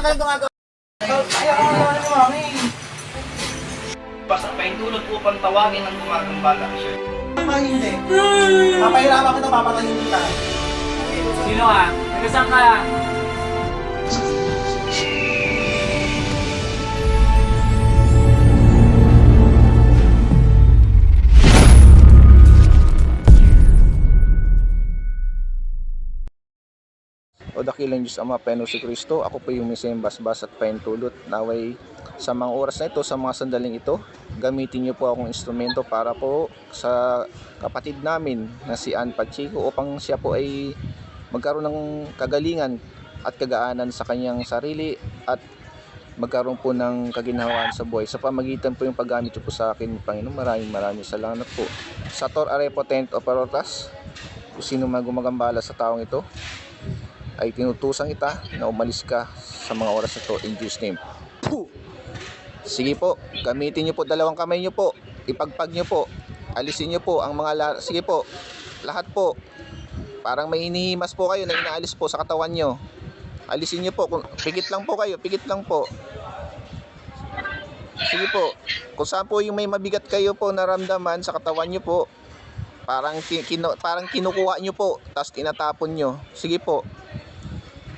ganun gumagawa. Kaya ka naman ni Mami. Basta paintulot upang tawagin ang gumagambala siya. Mami, hindi. Papahirapan kita, papatayin kita. Sino ka? Nagkasang ka? O dakilang Diyos Ama, Peno si Kristo, ako po yung Misayang Basbas at Paintulot. Naway sa mga oras na ito, sa mga sandaling ito, gamitin niyo po akong instrumento para po sa kapatid namin na si Ann Pacheco upang siya po ay magkaroon ng kagalingan at kagaanan sa kanyang sarili at magkaroon po ng kaginhawaan sa buhay. Sa pamagitan po yung paggamit niyo po sa akin, Panginoon, maraming salamat po. Sator Arepo Tent Operatas, kung sino man gumagambala sa taong ito, ay tinutusan kita na umalis ka sa mga oras na ito in Jesus name. Puh! Sige po, gamitin nyo po dalawang kamay nyo po, ipagpag nyo po, alisin nyo po ang mga sige po, lahat po. Parang may hinihimas po kayo na inaalis po sa katawan nyo. Alisin nyo po, pikit lang po kayo, pikit lang po. Sige po, kung saan po yung may mabigat kayo po naramdaman sa katawan nyo po, parang kinukuha nyo po, tapos tinatapon nyo. Sige po.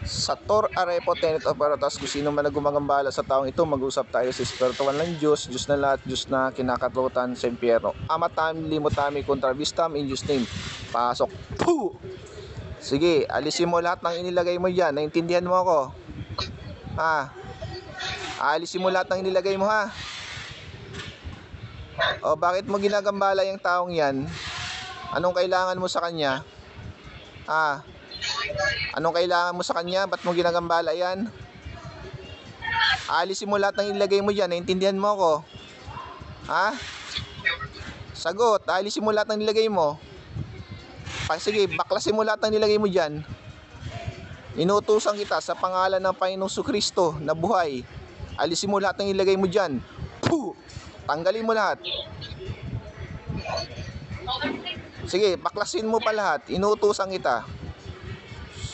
Sator Arepo Tenet Operatas, kung sino man na gumagambala sa taong ito, mag-usap tayo sa espiritual ng Diyos, Diyos na lahat, Diyos na kinakatlutan sa impyerno. Ama tami, limo tami, kontra vistam, in Diyos name. Pasok. Puh! Sige, alisin mo lahat ng inilagay mo dyan. Naintindihan mo ako? Ha? Alisin mo lahat ng inilagay mo, ha? O bakit mo ginagambala yung taong yan? Anong kailangan mo sa kanya? Ha? Anong kailangan mo sa kanya? Ba't mo ginagambala yan? Alisin mo lahat ng ilagay mo dyan. Naintindihan mo ako? Ha? Sagot. Alisin mo lahat ng nilagay mo. Sige, baklasin mo lahat ng nilagay mo dyan. Inutusan kita sa pangalan ng Panginoong Kristo na buhay. Alisin mo lahat ng nilagay mo dyan. Puh! Tanggalin mo lahat. Sige, baklasin mo pa lahat. Inutusan kita.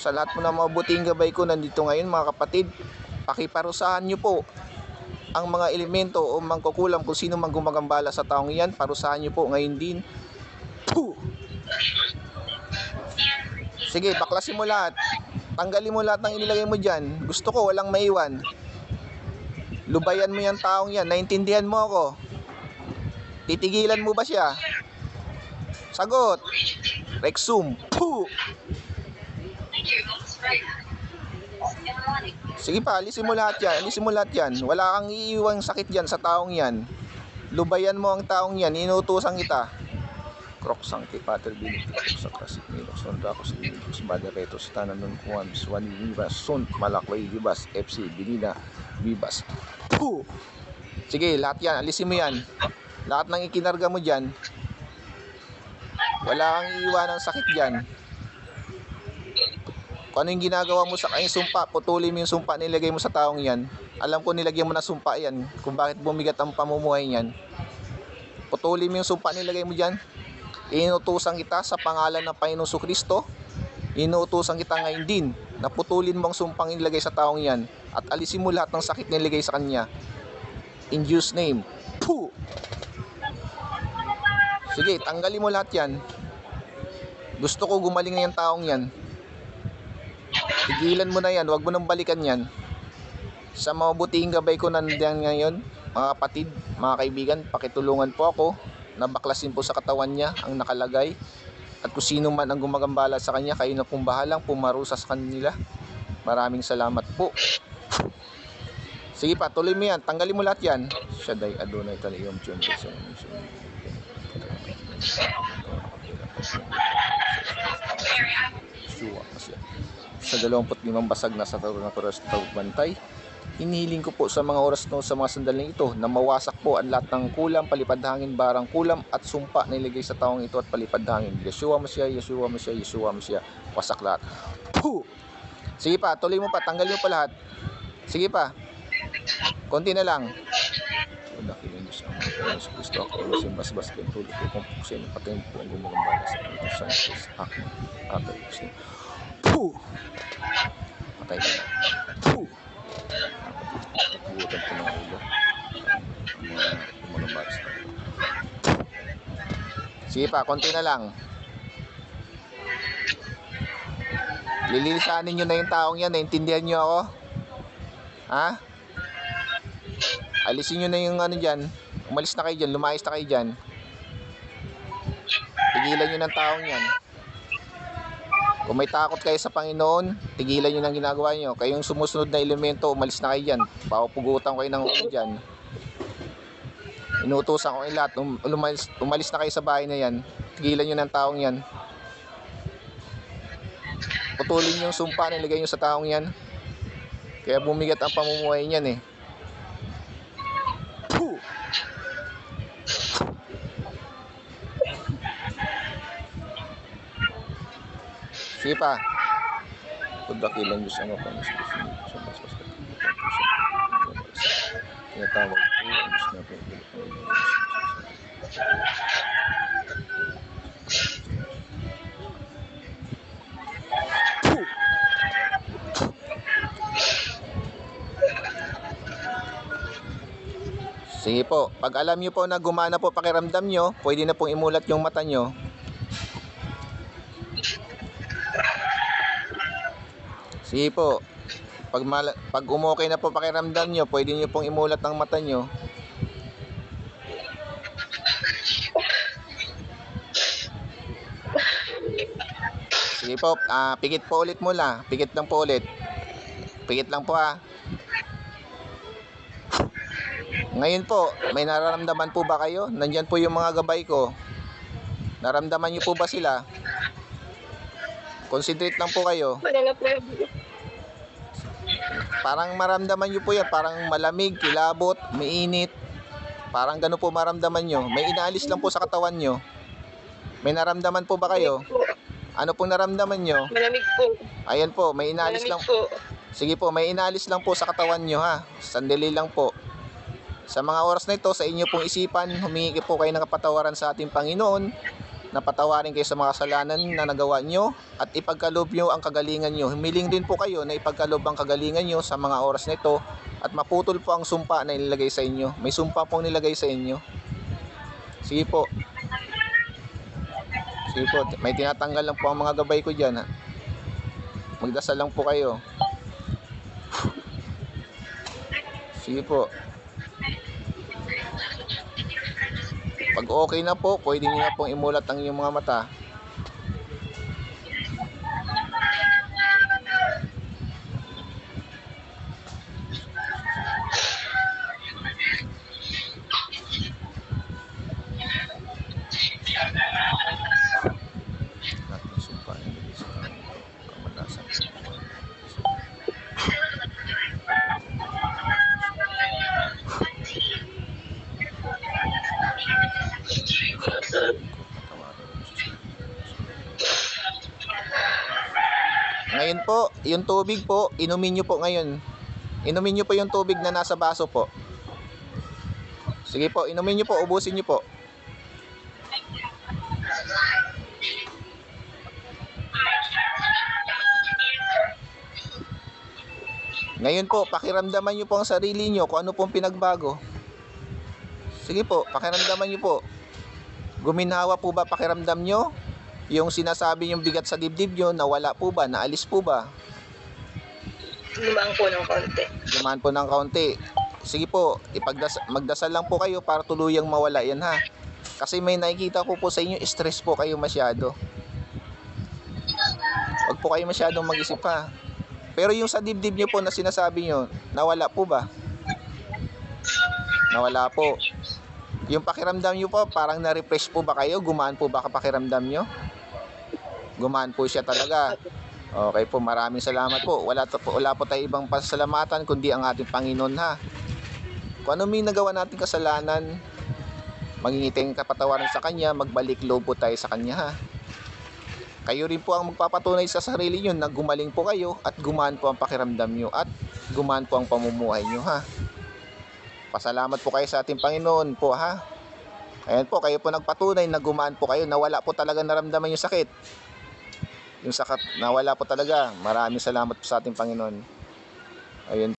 Sa lahat mo na mabuting gabay ko nandito ngayon, mga kapatid, pakiparusahan nyo po ang mga elemento o mangkukulam kung sino mang gumagambala sa taong iyan. Parusahan nyo po ngayon din. Puh! Sige, baklasin mo lahat. Tanggalin mo lahat ng inilagay mo dyan. Gusto ko walang maiwan. Lubayan mo yung taong yan. Naintindihan mo ako? Titigilan mo ba siya? Sagot. Rexum. Puh! Sige pa, alisin mo lahat yan. Alisin mo lahat yan. Wala kang iiwang sakit dyan sa taong yan. Lubayan mo ang taong yan. Inutusan kita. Crocs Sancti Pater Benedictus Sacrasit Milos Sondracos Benedictus Badaretos Tanan Nun Kuams Wani Vivas Sunt Malakway Vivas FC Binina Vivas. Puh! Sige, lahat yan. Alisin mo yan. Lahat ng ikinarga mo dyan. Wala kang iiwan ng sakit dyan. Kung ano yung ginagawa mo sa kanyang sumpa, putulin mo yung sumpa nilagay mo sa taong yan. Alam ko nilagyan mo na sumpa yan, kung bakit bumigat ang pamumuhay niyan. Putulin mo yung sumpa nilagay mo dyan. Inutusan kita sa pangalan ng Panginoong Kristo. Inutusan kita ngayon din na putulin mo ang sumpang nilagay sa taong yan at alisin mo lahat ng sakit nilagay sa kanya. In Jesus name. Puh! Sige, tanggalin mo lahat yan. Gusto ko gumaling na yung taong yan. Tigilan mo na yan, huwag mo nang balikan yan. Sa mabuting gabay ko nandiyan ngayon, mga kapatid, mga kaibigan, pakitulungan po ako na baklasin po sa katawan niya ang nakalagay. At kung sino man ang gumagambala sa kanya, kayo na pong bahalang pumarusa sa kanila. Maraming salamat po. Sige pa, tuloy mo yan, tanggalin mo lahat yan. Shaddai Adonai Taliyom Chon. Sa 25 basag na sa tawag ng oras na bantay, hinihiling ko po sa mga oras no, sa mga sandaling ito na mawasak po ang lahat ng kulam, palipad hangin, barang kulam at sumpa na ilagay sa taong ito at palipad hangin. Yeshua Mashiach, Yeshua Mashiach, Yeshua Mashiach. Wasak lahat. Puh! Sige pa, tuloy mo pa, tanggalin mo pa lahat. Sige pa. Konti na lang. Dakilang Diyos ang mga Kristo ako ulos yung basbas kentulog ko kung puksin patayin po ang gumagambala sa ito sa Diyos aking atay. Puh! Patay na. Puh! Pugutan po ng ulo. Ang mga lumabas. Sige pa, konti na lang. Lililisanin nyo na yung taong yan. Naintindihan nyo ako? Ha? Alisin nyo na yung ano dyan. Umalis na kayo dyan. Lumayas na kayo dyan. Tigilan nyo ng taong yan. Kung may takot kayo sa Panginoon, tigilan nyo ng ginagawa nyo. Kayong sumusunod na elemento, umalis na kayo dyan. Papugutan kayo ng ulo dyan. Inuutosan ko kayo lahat. Umalis na kayo sa bahay na yan. Tigilan nyo ng taong yan. Putulin yung sumpa na ilagay nyo sa taong yan. Kaya bumigat ang pamumuhay niyan eh. Puh! Sige pa. Pagdakilan nyo sa mga panis. Tinatawag po. Sige po, pag alam nyo po na gumana po pakiramdam nyo, pwede na pong imulat yung mata nyo. Sige po, pag umokay na po pakiramdam nyo, pwede nyo pong imulat ang mata nyo. Sige po, pikit po ulit mula. Pikit lang po ulit. Pikit lang po Ngayon po, may nararamdaman po ba kayo? Nandyan po yung mga gabay ko. Naramdaman nyo po ba sila? Concentrate lang po kayo. Wala na po. Parang maramdaman nyo po yan. Parang malamig, kilabot, mainit. Parang gano'n po maramdaman nyo. May inaalis lang po sa katawan nyo. May naramdaman po ba kayo? Ano pong naramdaman nyo? Malamig po. Ayan po, may inaalis lang. Malamig po. Sige po, may inaalis lang po sa katawan nyo ha. Sandali lang po. Sa mga oras na ito, sa inyo pong isipan, humingi po kayo ng kapatawaran sa ating Panginoon. Napatawarin kayo sa mga kasalanan na nagawa nyo at ipagkaloob nyo ang kagalingan nyo. Humiling din po kayo na ipagkaloob ang kagalingan nyo sa mga oras na ito at maputol po ang sumpa na nilagay sa inyo. May sumpa pong nilagay sa inyo. Sige po. Sige po, may tinatanggal lang po ang mga gabay ko dyan ha. Magdasal lang po kayo. Sige po. Pag okay na po, pwede nyo na pong imulat ang inyong mga mata. Natin sumpain din sa kamalasan. Ngayon po, yung tubig po, inumin nyo po ngayon. Inumin nyo po yung tubig na nasa baso po. Sige po, inumin nyo po, ubusin nyo po. Ngayon po, pakiramdaman nyo po ang sarili nyo kung ano pong pinagbago. Sige po, pakiramdaman nyo po. Guminhawa po ba pakiramdam nyo? Yung sinasabi yung bigat sa dibdib nyo, nawala po ba? Naalis po ba? Lumaan po ng konti. Lumaan po ng kaunti. Sige po, magdasal lang po kayo para tuluyang mawala yan ha. Kasi may nakikita ko po sa inyo, stress po kayo masyado. Huwag po kayo masyadong mag-isip ha. Pero yung sa dibdib nyo po na sinasabi nyo, nawala po ba? Nawala po. Yung pakiramdam nyo po, parang na-refresh po ba kayo? Gumaan po ba kapakiramdam nyo? Gumaan po siya talaga. Okay po, maraming salamat po. Wala po tayo ibang pasalamatan kundi ang ating Panginoon ha. Kung ano may nagawa natin kasalanan, magingitay kapatawaran sa Kanya, magbalik loob po tayo sa Kanya ha. Kayo rin po ang magpapatunay sa sarili nyo na gumaling po kayo at gumaan po ang pakiramdam nyo at gumaan po ang pamumuhay nyo ha. Pasalamat po kayo sa ating Panginoon po ha. Ayan po, kayo po nagpatunay na gumaan po kayo, nawala po talaga naramdaman yung sakit. Yung sakit, nawala po talaga. Maraming salamat po sa ating Panginoon. Ayun.